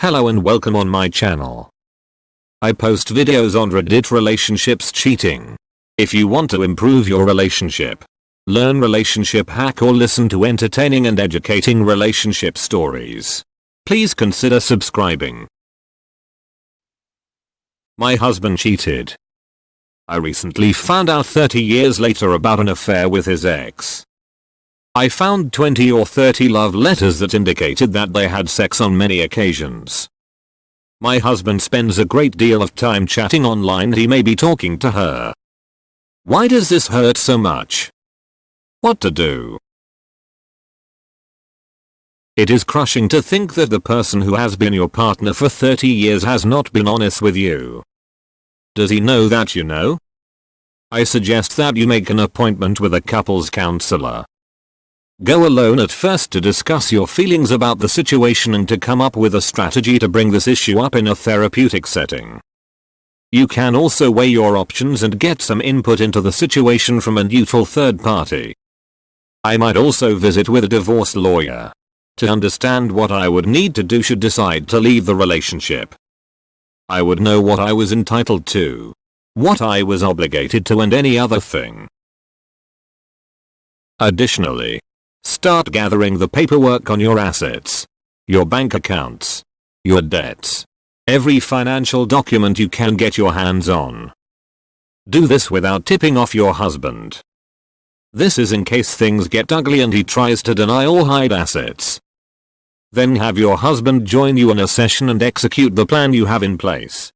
Hello and welcome on my channel. I post videos on Reddit relationships cheating. If you want to improve your relationship, learn relationship hack or listen to entertaining and educating relationship stories, please consider subscribing. My husband cheated. I recently found out 30 years later about an affair with his ex. I found 20 or 30 love letters that indicated that they had sex on many occasions. My husband spends a great deal of time chatting online. He may be talking to her. Why does this hurt so much? What to do? It is crushing to think that the person who has been your partner for 30 years has not been honest with you. Does he know that you know? I suggest that you make an appointment with a couples counselor. Go alone at first to discuss your feelings about the situation and to come up with a strategy to bring this issue up in a therapeutic setting. You can also weigh your options and get some input into the situation from a neutral third party. I might also visit with a divorce lawyer to understand what I would need to do should decide to leave the relationship. I would know what I was entitled to, what I was obligated to, and any other thing. Additionally, start gathering the paperwork on your assets, your bank accounts, your debts, every financial document you can get your hands on. Do this without tipping off your husband. This is in case things get ugly and he tries to deny or hide assets. Then have your husband join you in a session and execute the plan you have in place.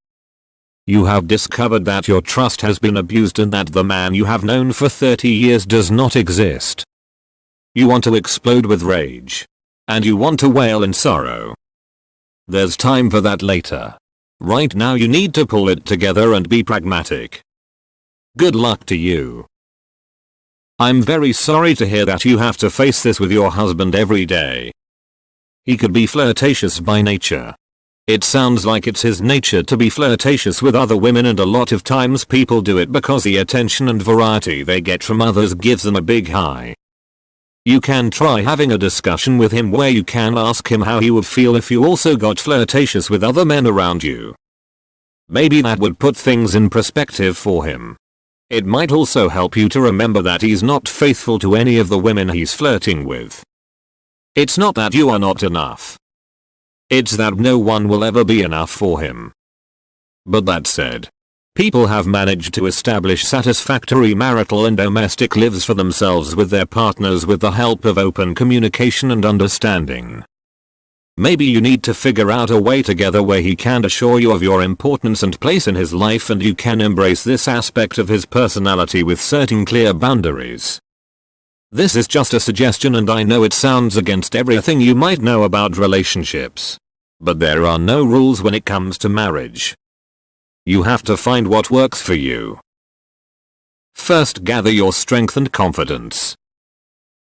You have discovered that your trust has been abused and that the man you have known for 30 years does not exist. You want to explode with rage. And you want to wail in sorrow. There's time for that later. Right now you need to pull it together and be pragmatic. Good luck to you. I'm very sorry to hear that you have to face this with your husband every day. He could be flirtatious by nature. It sounds like it's his nature to be flirtatious with other women, and a lot of times people do it because the attention and variety they get from others gives them a big high. You can try having a discussion with him where you can ask him how he would feel if you also got flirtatious with other men around you. Maybe that would put things in perspective for him. It might also help you to remember that he's not faithful to any of the women he's flirting with. It's not that you are not enough. It's that no one will ever be enough for him. But that said, people have managed to establish satisfactory marital and domestic lives for themselves with their partners with the help of open communication and understanding. Maybe you need to figure out a way together where he can assure you of your importance and place in his life, and you can embrace this aspect of his personality with certain clear boundaries. This is just a suggestion, and I know it sounds against everything you might know about relationships. But there are no rules when it comes to marriage. You have to find what works for you. First, gather your strength and confidence.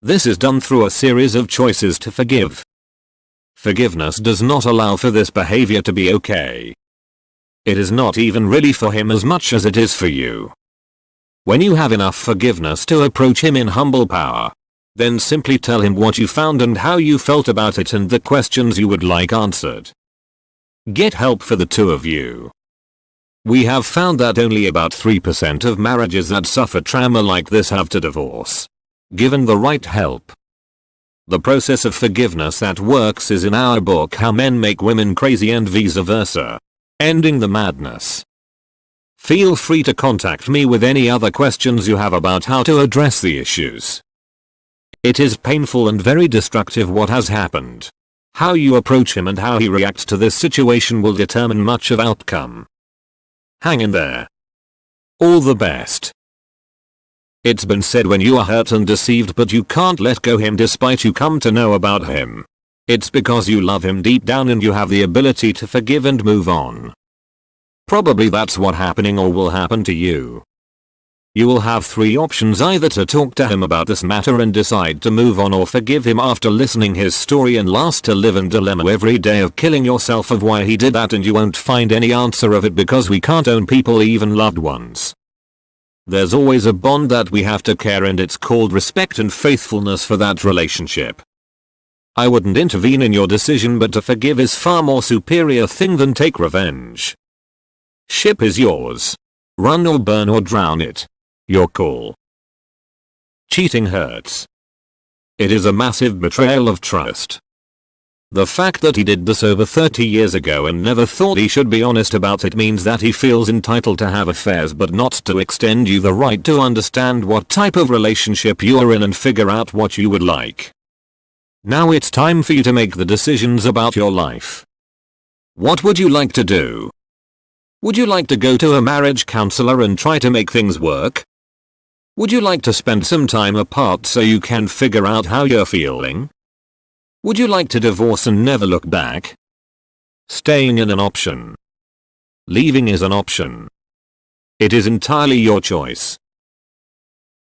This is done through a series of choices to forgive. Forgiveness does not allow for this behavior to be okay. It is not even really for him as much as it is for you. When you have enough forgiveness to approach him in humble power, then simply tell him what you found and how you felt about it and the questions you would like answered. Get help for the two of you. We have found that only about 3% of marriages that suffer trauma like this have to divorce, given the right help. The process of forgiveness that works is in our book How Men Make Women Crazy and Vice Versa, Ending the Madness. Feel free to contact me with any other questions you have about how to address the issues. It is painful and very destructive what has happened. How you approach him and how he reacts to this situation will determine much of outcome. Hang in there. All the best. It's been said, when you are hurt and deceived but you can't let go him despite you come to know about him, it's because you love him deep down and you have the ability to forgive and move on. Probably that's what's happening or will happen to you. You will have three options: either to talk to him about this matter and decide to move on, or forgive him after listening his story and last to live in dilemma every day of killing yourself of why he did that, and you won't find any answer of it because we can't own people, even loved ones. There's always a bond that we have to care, and it's called respect and faithfulness for that relationship. I wouldn't intervene in your decision, but to forgive is far more superior thing than take revenge. Ship is yours. Run or burn or drown it. Your call. Cheating hurts. It is a massive betrayal of trust. The fact that he did this over 30 years ago and never thought he should be honest about it means that he feels entitled to have affairs but not to extend you the right to understand what type of relationship you are in and figure out what you would like. Now it's time for you to make the decisions about your life. What would you like to do? Would you like to go to a marriage counselor and try to make things work? Would you like to spend some time apart so you can figure out how you're feeling? Would you like to divorce and never look back? Staying is an option. Leaving is an option. It is entirely your choice.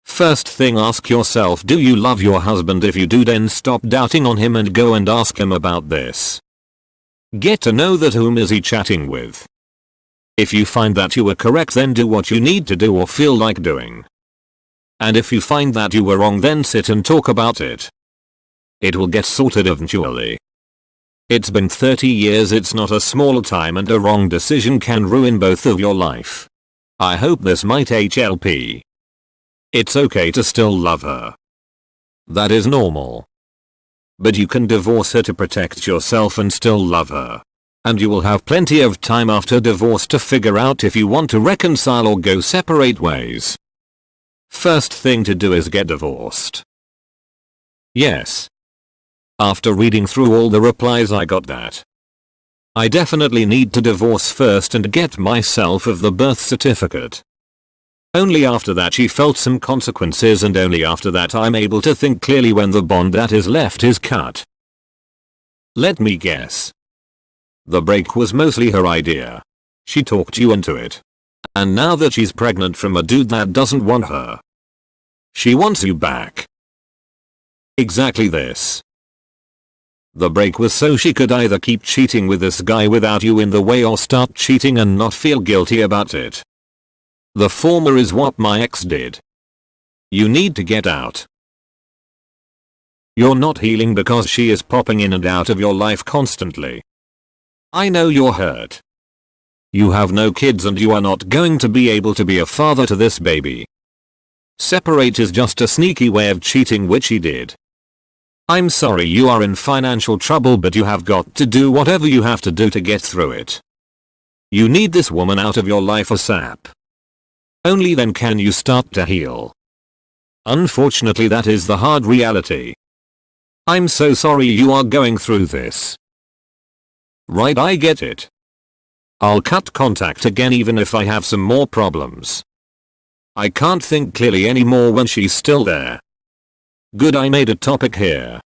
First thing, ask yourself, do you love your husband? If you do, then stop doubting on him and go and ask him about this. Get to know that whom is he chatting with. If you find that you were correct, then do what you need to do or feel like doing. And if you find that you were wrong, then sit and talk about it. It will get sorted eventually. It's been 30 years, it's not a small time, and a wrong decision can ruin both of your life. I hope this might help. It's okay to still love her. That is normal. But you can divorce her to protect yourself and still love her. And you will have plenty of time after divorce to figure out if you want to reconcile or go separate ways. First thing to do is get divorced. Yes. After reading through all the replies, I got that. I definitely need to divorce first and get myself of the birth certificate. Only after that she felt some consequences, and only after that I'm able to think clearly when the bond that is left is cut. Let me guess. The break was mostly her idea. She talked you into it. And now that she's pregnant from a dude that doesn't want her, she wants you back. Exactly this. The break was so she could either keep cheating with this guy without you in the way or start cheating and not feel guilty about it. The former is what my ex did. You need to get out. You're not healing because she is popping in and out of your life constantly. I know you're hurt. You have no kids and you are not going to be able to be a father to this baby. Separate is just a sneaky way of cheating, which he did. I'm sorry you are in financial trouble, but you have got to do whatever you have to do to get through it. You need this woman out of your life ASAP. Only then can you start to heal. Unfortunately, that is the hard reality. I'm so sorry you are going through this. Right, I get it. I'll cut contact again even if I have some more problems. I can't think clearly anymore when she's still there. Good, I made a topic here.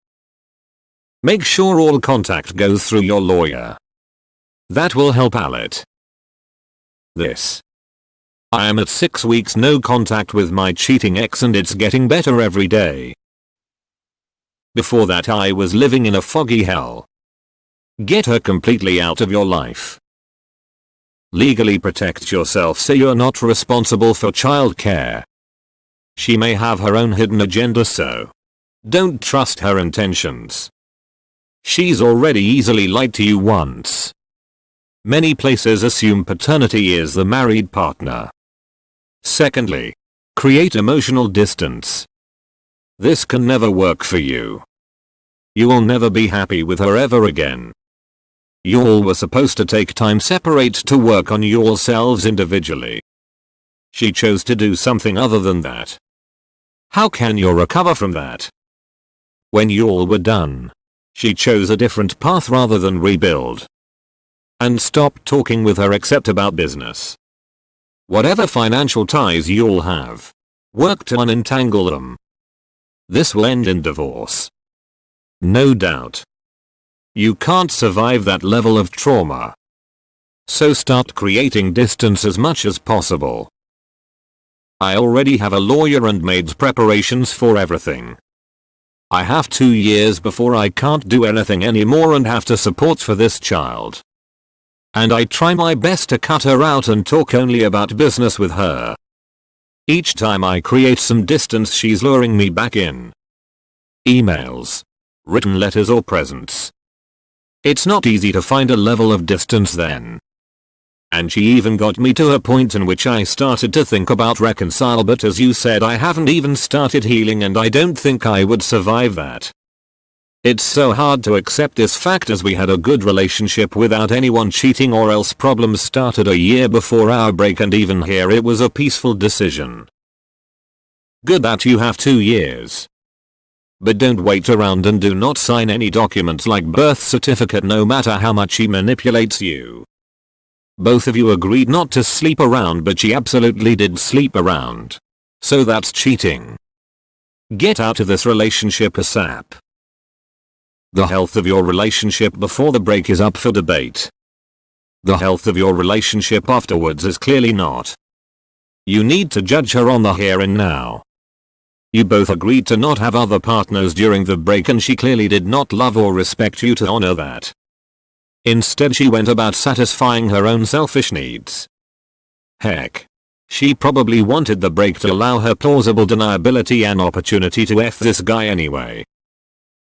Make sure all contact goes through your lawyer. That will help Alet. This. I am at 6 weeks no contact with my cheating ex and it's getting better every day. Before that I was living in a foggy hell. Get her completely out of your life. Legally protect yourself so you're not responsible for childcare. She may have her own hidden agenda, so don't trust her intentions. She's already easily lied to you once. Many places assume paternity is the married partner. Secondly, create emotional distance. This can never work for you. You will never be happy with her ever again. You all were supposed to take time separate to work on yourselves individually. She chose to do something other than that. How can you recover from that? When you all were done, she chose a different path rather than rebuild. And stop talking with her except about business. Whatever financial ties you'll have, work to unentangle them. This will end in divorce. No doubt. You can't survive that level of trauma. So start creating distance as much as possible. I already have a lawyer and made preparations for everything. I have 2 years before I can't do anything anymore and have to support for this child. And I try my best to cut her out and talk only about business with her. Each time I create some distance she's luring me back in. Emails. written letters or presents. It's not easy to find a level of distance then. And she even got me to a point in which I started to think about reconcile, but as you said, I haven't even started healing and I don't think I would survive that. It's so hard to accept this fact as we had a good relationship without anyone cheating, or else problems started a year before our break, and even here it was a peaceful decision. Good that you have 2 years. But don't wait around and do not sign any documents like birth certificate no matter how much he manipulates you. Both of you agreed not to sleep around, but she absolutely did sleep around. So that's cheating. Get out of this relationship ASAP. The health of your relationship before the break is up for debate. The health of your relationship afterwards is clearly not. You need to judge her on the here and now. You both agreed to not have other partners during the break, and she clearly did not love or respect you to honor that. Instead, she went about satisfying her own selfish needs. Heck. She probably wanted the break to allow her plausible deniability an opportunity to F this guy anyway.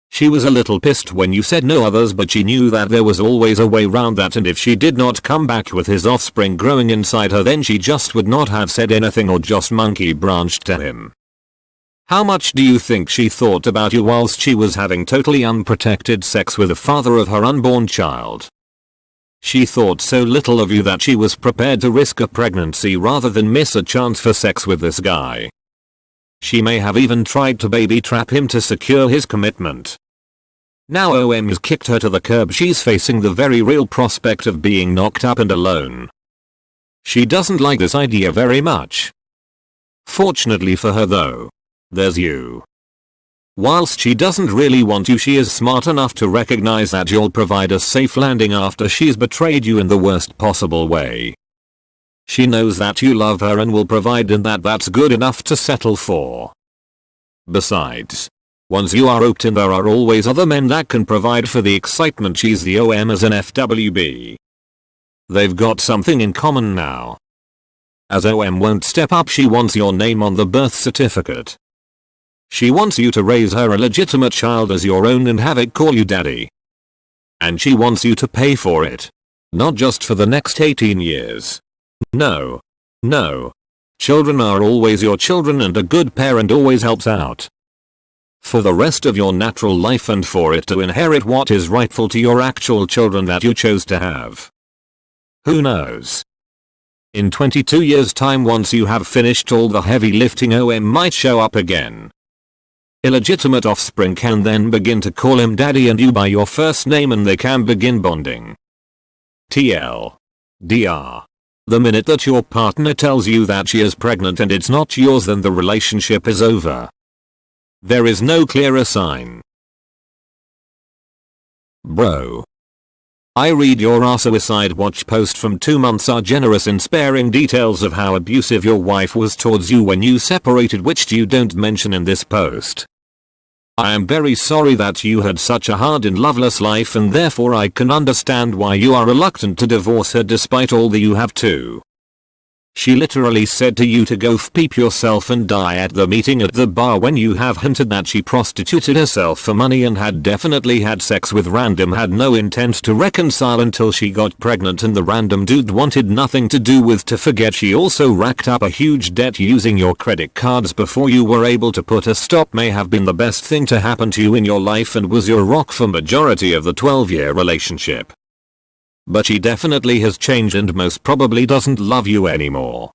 She was a little pissed when you said no others, but she knew that there was always a way round that, and if she did not come back with his offspring growing inside her, then she just would not have said anything or just monkey branched to him. How much do you think she thought about you whilst she was having totally unprotected sex with the father of her unborn child? She thought so little of you that she was prepared to risk a pregnancy rather than miss a chance for sex with this guy. She may have even tried to baby trap him to secure his commitment. Now OM has kicked her to the curb. She's facing the very real prospect of being knocked up and alone. She doesn't like this idea very much. Fortunately for her though, there's you. Whilst she doesn't really want you, she is smart enough to recognize that you'll provide a safe landing after she's betrayed you in the worst possible way. She knows that you love her and will provide, and that's good enough to settle for. Besides, once you are opt in, there are always other men that can provide for the excitement. She's the OM as an FWB. They've got something in common now. As OM won't step up, she wants your name on the birth certificate. She wants you to raise her illegitimate child as your own and have it call you daddy. And she wants you to pay for it. Not just for the next 18 years. No. No. Children are always your children, and a good parent always helps out. For the rest of your natural life, and for it to inherit what is rightful to your actual children that you chose to have. Who knows? In 22 years' time, once you have finished all the heavy lifting, OM might show up again. Illegitimate offspring can then begin to call him daddy and you by your first name, and they can begin bonding. TL. DR. The minute that your partner tells you that she is pregnant and it's not yours, then the relationship is over. There is no clearer sign. Bro. I read your suicide watch post from 2 months are generous in sparing details of how abusive your wife was towards you when you separated, which you don't mention in this post. I am very sorry that you had such a hard and loveless life, and therefore I can understand why you are reluctant to divorce her despite all that you have to. She literally said to you to go f*** yourself and die at the meeting at the bar when you have hinted that she prostituted herself for money and had definitely had sex with random, had no intent to reconcile until she got pregnant and the random dude wanted nothing to do with. To forget she also racked up a huge debt using your credit cards before you were able to put a stop may have been the best thing to happen to you in your life and was your rock for majority of the 12-year relationship. But she definitely has changed and most probably doesn't love you anymore.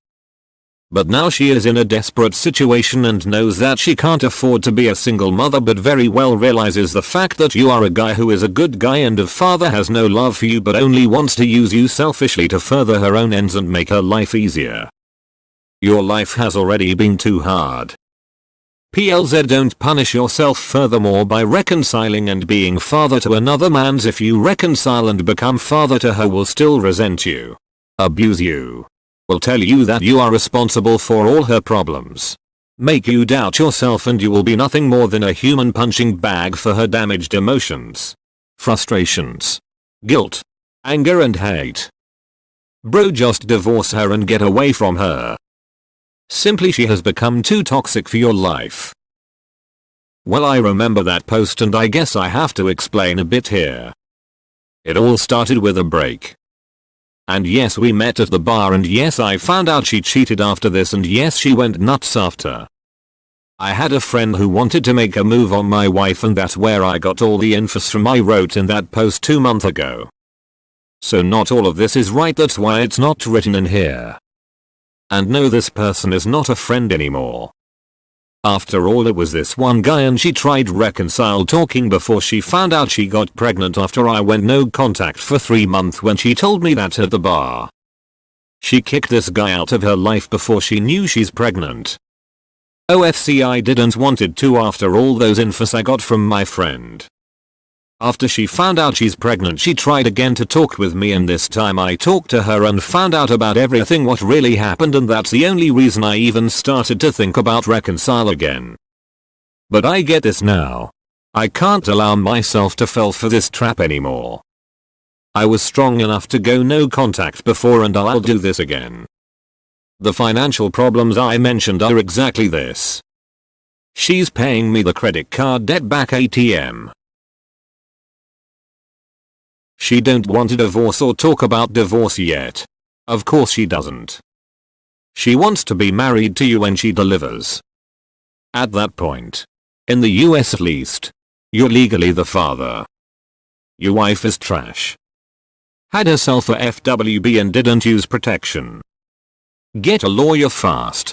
But now she is in a desperate situation and knows that she can't afford to be a single mother, but very well realizes the fact that you are a guy who is a good guy and a father, has no love for you but only wants to use you selfishly to further her own ends and make her life easier. Your life has already been too hard. PLZ, don't punish yourself furthermore by reconciling and being father to another man's. If you reconcile and become father to her, will still resent you, abuse you, will tell you that you are responsible for all her problems, make you doubt yourself, and you will be nothing more than a human punching bag for her damaged emotions, frustrations, guilt, anger and hate. Bro, just divorce her and get away from her. Simply, she has become too toxic for your life. Well, I remember that post and I guess I have to explain a bit here. It all started with a break. And yes, we met at the bar, and yes, I found out she cheated after this, and yes, she went nuts after. I had a friend who wanted to make a move on my wife, and that's where I got all the info from I wrote in that post 2 months ago. So not all of this is right, that's why it's not written in here. And no, this person is not a friend anymore. After all, it was this one guy, and she tried reconcile talking before she found out she got pregnant after I went no contact for 3 months when she told me that at the bar. She kicked this guy out of her life before she knew she's pregnant. OFC, I didn't wanted to after all those infos I got from my friend. After she found out she's pregnant, she tried again to talk with me, and this time I talked to her and found out about everything what really happened, and that's the only reason I even started to think about reconcile again. But I get this now. I can't allow myself to fall for this trap anymore. I was strong enough to go no contact before, and I'll do this again. The financial problems I mentioned are exactly this. She's paying me the credit card debt back ATM. She don't want a divorce or talk about divorce yet. Of course she doesn't. She wants to be married to you when she delivers. At that point, in the US at least, you're legally the father. Your wife is trash. Had herself a FWB and didn't use protection. Get a lawyer fast.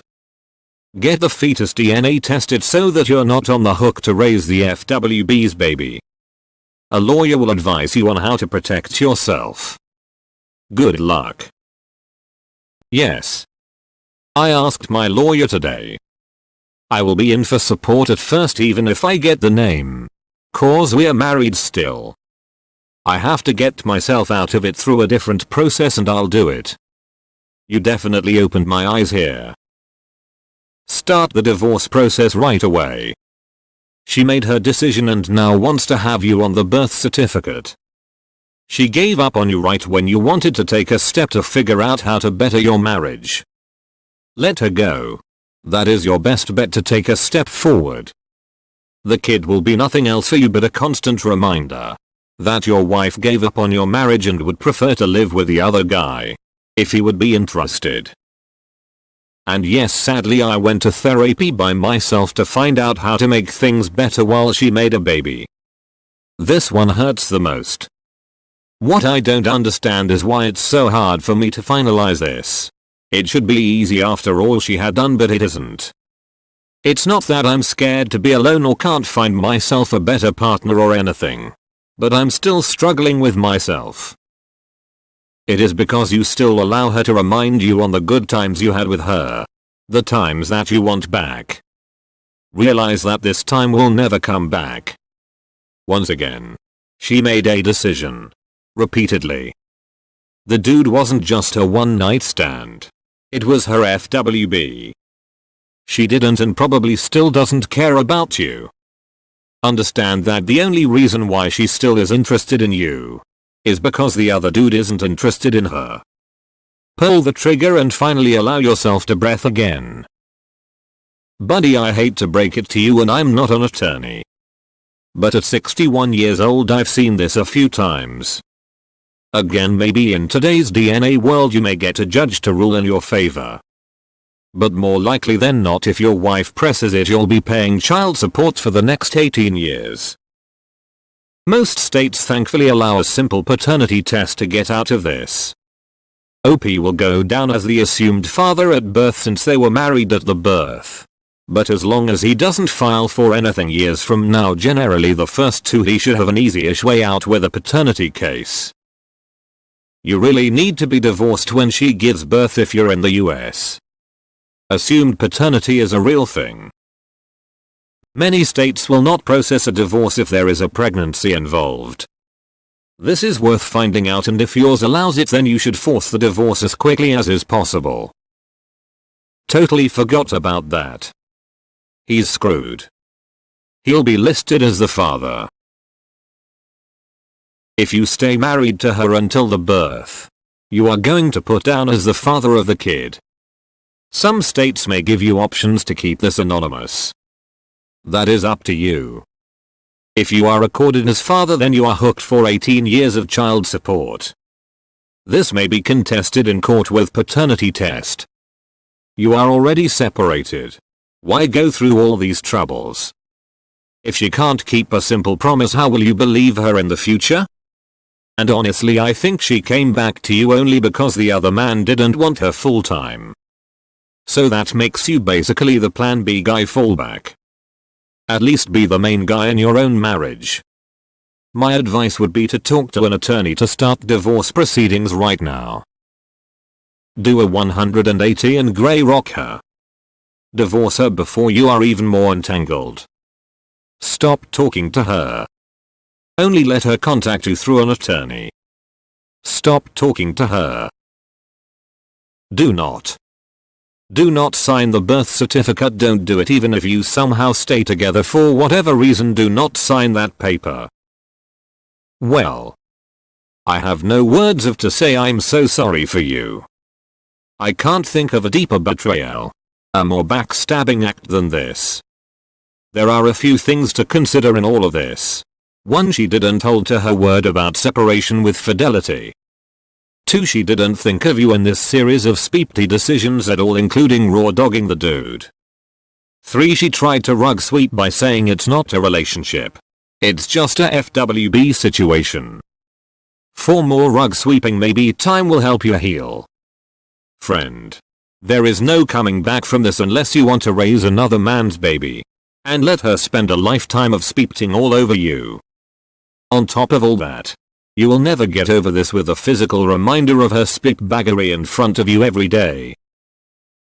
Get the fetus DNA tested so that you're not on the hook to raise the FWB's baby. A lawyer will advise you on how to protect yourself. Good luck. Yes. I asked my lawyer today. I will be in for support at first, even if I get the name. Cause we're married still. I have to get myself out of it through a different process, and I'll do it. You definitely opened my eyes here. Start the divorce process right away. She made her decision and now wants to have you on the birth certificate. She gave up on you right when you wanted to take a step to figure out how to better your marriage. Let her go. That is your best bet to take a step forward. The kid will be nothing else for you but a constant reminder that your wife gave up on your marriage and would prefer to live with the other guy, if he would be interested. And yes, sadly I went to therapy by myself to find out how to make things better while she made a baby. This one hurts the most. What I don't understand is why it's so hard for me to finalize this. It should be easy after all she had done, but it isn't. It's not that I'm scared to be alone or can't find myself a better partner or anything. But I'm still struggling with myself. It is because you still allow her to remind you on the good times you had with her. The times that you want back. Realize that this time will never come back. Once again. She made a decision. Repeatedly. The dude wasn't just a one-night stand. It was her FWB. She didn't and probably still doesn't care about you. Understand that the only reason why she still is interested in you is because the other dude isn't interested in her. Pull the trigger and finally allow yourself to breathe again. Buddy, I hate to break it to you, and I'm not an attorney. But at 61 years old I've seen this a few times. Again, maybe in today's DNA world you may get a judge to rule in your favor. But more likely than not, if your wife presses it, you'll be paying child support for the next 18 years. Most states thankfully allow a simple paternity test to get out of this. OP will go down as the assumed father at birth since they were married at the birth. But as long as he doesn't file for anything years from now, generally the first two, he should have an easy-ish way out with a paternity case. You really need to be divorced when she gives birth if you're in the US. Assumed paternity is a real thing. Many states will not process a divorce if there is a pregnancy involved. This is worth finding out, and if yours allows it, then you should force the divorce as quickly as is possible. Totally forgot about that. He's screwed. He'll be listed as the father. If you stay married to her until the birth, you are going to put down as the father of the kid. Some states may give you options to keep this anonymous. That is up to you. If you are recorded as father, then you are hooked for 18 years of child support. This may be contested in court with paternity test. You are already separated. Why go through all these troubles? If she can't keep a simple promise, how will you believe her in the future? And honestly, I think she came back to you only because the other man didn't want her full time. So that makes you basically the plan B guy fallback. At least be the main guy in your own marriage. My advice would be to talk to an attorney to start divorce proceedings right now. Do a 180 and grey rock her. Divorce her before you are even more entangled. Stop talking to her. Only let her contact you through an attorney. Stop talking to her. Do not sign the birth certificate. Don't do it. Even if you somehow stay together for whatever reason, do not sign that paper. Well, I have no words of to say. I'm so sorry for you. I can't think of a deeper betrayal, a more backstabbing act than this. There are a few things to consider in all of this. 1. She didn't hold to her word about separation with fidelity. 2. She didn't think of you in this series of speepty decisions at all, including raw dogging the dude. 3. She tried to rug sweep by saying it's not a relationship. It's just a FWB situation. 4. More rug sweeping. Maybe time will help you heal. Friend. There is no coming back from this unless you want to raise another man's baby. And let her spend a lifetime of speepting all over you. On top of all that, you will never get over this with a physical reminder of her spitbaggery in front of you every day.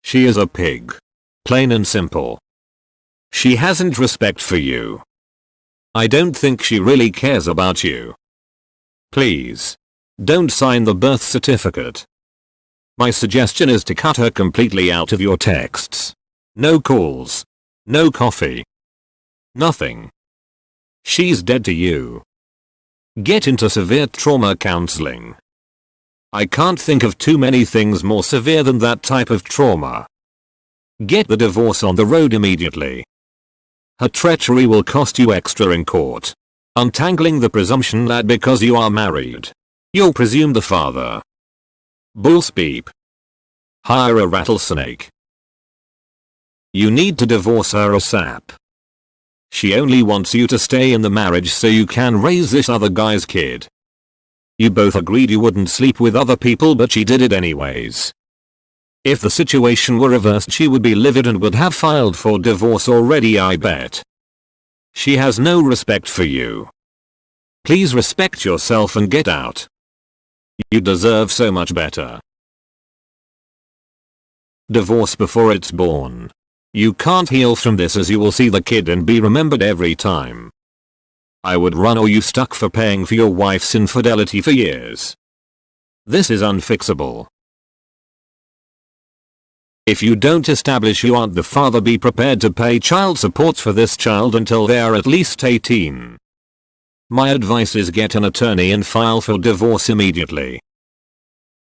She is a pig. Plain and simple. She hasn't respect for you. I don't think she really cares about you. Please, don't sign the birth certificate. My suggestion is to cut her completely out of your texts. No calls. No coffee. Nothing. She's dead to you. Get into severe trauma counseling. I can't think of too many things more severe than that type of trauma. Get the divorce on the road immediately. Her treachery will cost you extra in court. Untangling the presumption that because you are married, you'll presume the father. Bulls beep. Hire a rattlesnake. You need to divorce her ASAP. She only wants you to stay in the marriage so you can raise this other guy's kid. You both agreed you wouldn't sleep with other people, but she did it anyways. If the situation were reversed, she would be livid and would have filed for divorce already, I bet. She has no respect for you. Please respect yourself and get out. You deserve so much better. Divorce before it's born. You can't heal from this, as you will see the kid and be remembered every time. I would run, or you stuck for paying for your wife's infidelity for years. This is unfixable. If you don't establish you aren't the father, be prepared to pay child support for this child until they are at least 18. My advice is get an attorney and file for divorce immediately.